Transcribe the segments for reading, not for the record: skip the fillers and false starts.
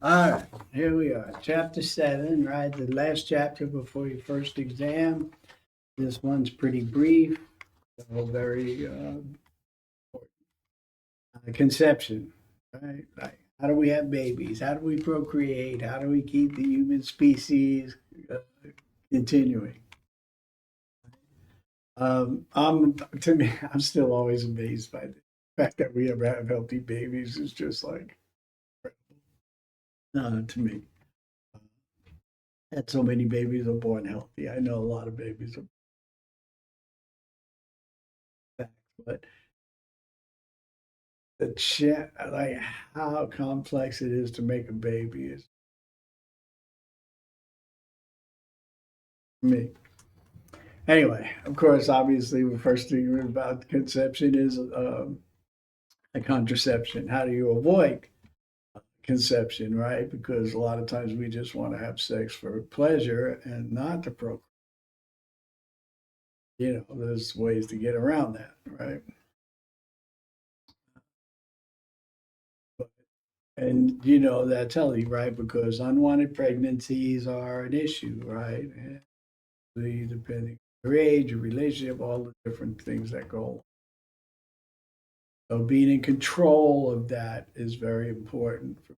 All right, here we are, chapter 7, right? The last chapter before your first exam. This one's pretty brief, so very conception, right? Like, how do we have babies? How do we procreate? How do we keep the human species uh, continuing? To me, I'm still always amazed by the fact that we ever have healthy babies. It's just like to me. That so many babies are born healthy. I know a lot of babies are back, but like how complex it is to make a baby is me. Anyway, of course, obviously, the first thing about conception is a contraception. How do you avoid conception, right? Because a lot of times we just want to have sex for pleasure and not to procreate. There's ways to get around that, right? And that's healthy, right? Because unwanted pregnancies are an issue, right? And depending on your age, your relationship, all the different things that go. So being in control of that is very important for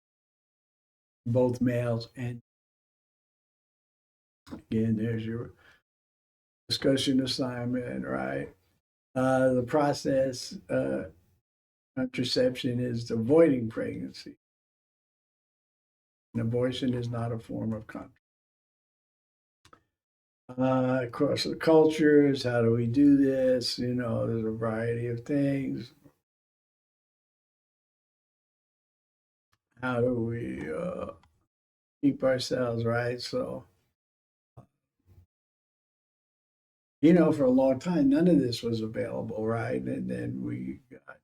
both males and again, there's your discussion assignment, right? The process contraception is avoiding pregnancy. And abortion is not a form of contraception. Across the cultures, how do we do this? There's a variety of things. How do we keep ourselves right? So, for a long time, none of this was available, right? And then we got,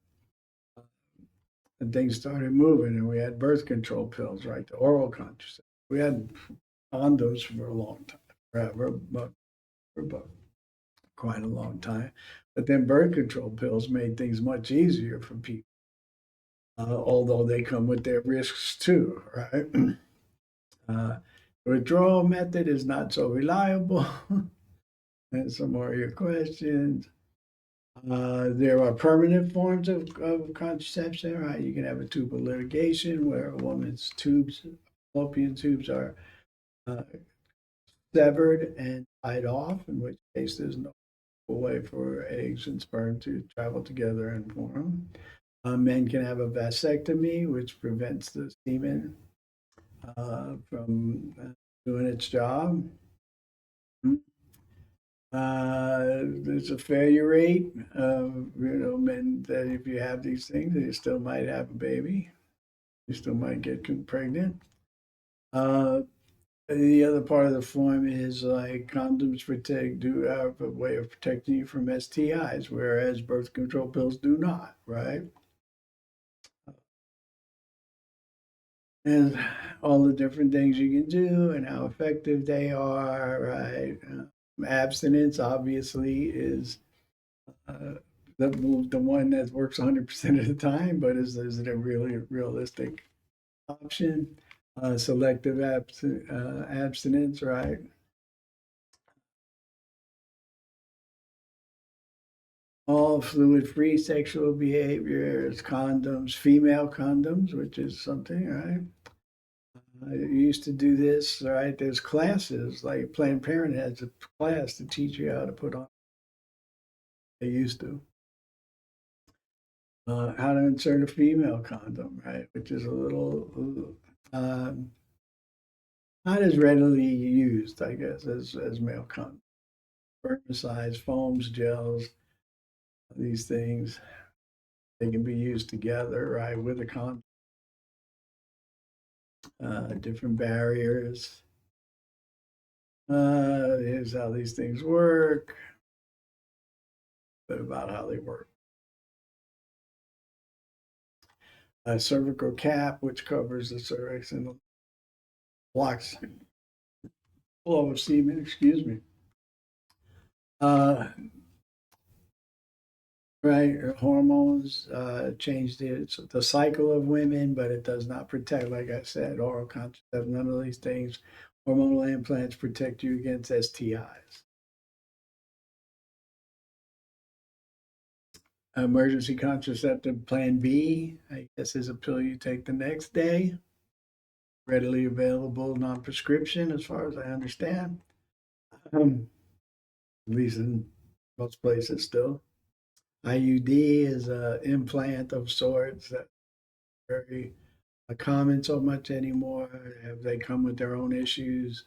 and things started moving, and we had birth control pills, right? The oral contraception. We had condoms for a long time, forever, but for quite a long time. But then birth control pills made things much easier for people, although they come with their risks too, right? The withdrawal method is not so reliable. And some more of your questions. There are permanent forms of contraception, right? You can have a tubal ligation where a woman's fallopian tubes are uh, severed and tied off, in which case there's no way for eggs and sperm to travel together and form. Men can have a vasectomy, which prevents the semen from doing its job. There's a failure rate of men that if you have these things, you still might have a baby. You still might get pregnant. Uh, the other part of the form is like condoms do have a way of protecting you from STIs, whereas birth control pills do not, right? And all the different things you can do and how effective they are, right? Abstinence obviously is uh, the one that works 100% of the time, but is it a really realistic option? Selective abstinence, right? All fluid-free sexual behaviors, condoms, female condoms, which is something, right? You used to do this, right? There's classes, like Planned Parenthood has a class to teach you how to put on. They used to. How to insert a female condom, right? Which is a little not as readily used, I guess, as male condoms. Spermicides, foams, gels, these things, they can be used together, right, with a condom. Different barriers. Here's how these things work, but about how they work. A cervical cap, which covers the cervix and blocks flow of semen, excuse me. Uh, right? Hormones change the cycle of women, but it does not protect, like I said, oral contraceptive, none of these things. Hormonal implants protect you against STIs. Emergency contraceptive plan B, I guess, is a pill you take the next day, readily available, non prescription, as far as I understand, at least in most places still. IUD is an implant of sorts that very common so much anymore. Have they come with their own issues?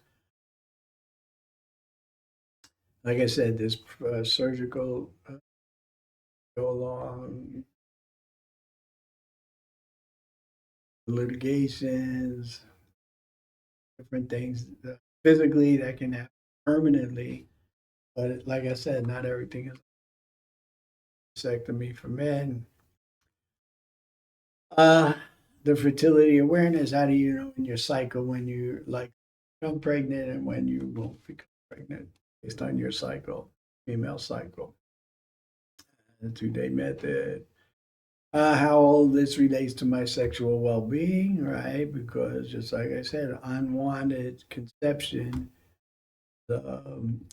Like I said, this surgical go along litigations, different things physically that can happen permanently. But like I said, not everything is vasectomy for men. Uh, the fertility awareness. How do you know in your cycle when you like become pregnant and when you won't become pregnant based on your cycle, female cycle? The 2-day method. How all this relates to my sexual well-being, right? Because just like I said, unwanted conception,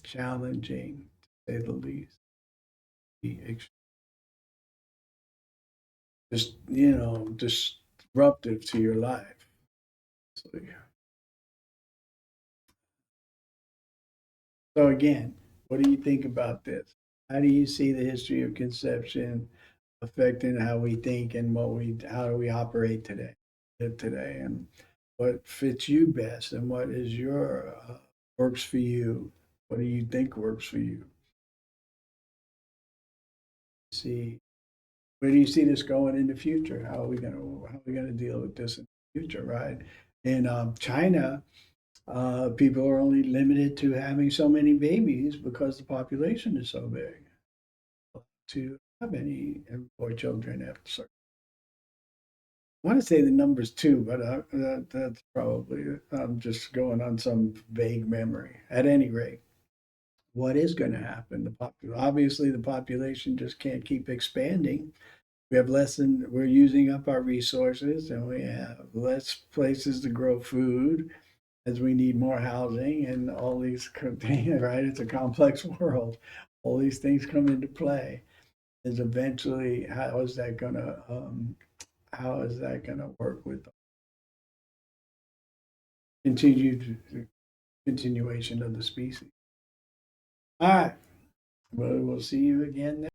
challenging to say the least. Just disruptive to your life. So, yeah. So again, what do you think about this? How do you see the history of conception affecting how we think and how do we operate today, live today, and what fits you best, and what is your works for you? What do you think works for you? See, where do you see this going in the future? How are we gonna deal with this in the future, right? In China, people are only limited to having so many babies because the population is so big to have any more children after certain. I want to say the numbers too, but that's probably I'm just going on some vague memory. At any rate, what is going to happen? Obviously the population just can't keep expanding. We're using up our resources, and we have less places to grow food as we need more housing and all these things. Right? It's a complex world. All these things come into play. Is eventually how is that gonna work with continued continuation of the species? All right. Well, we'll see you again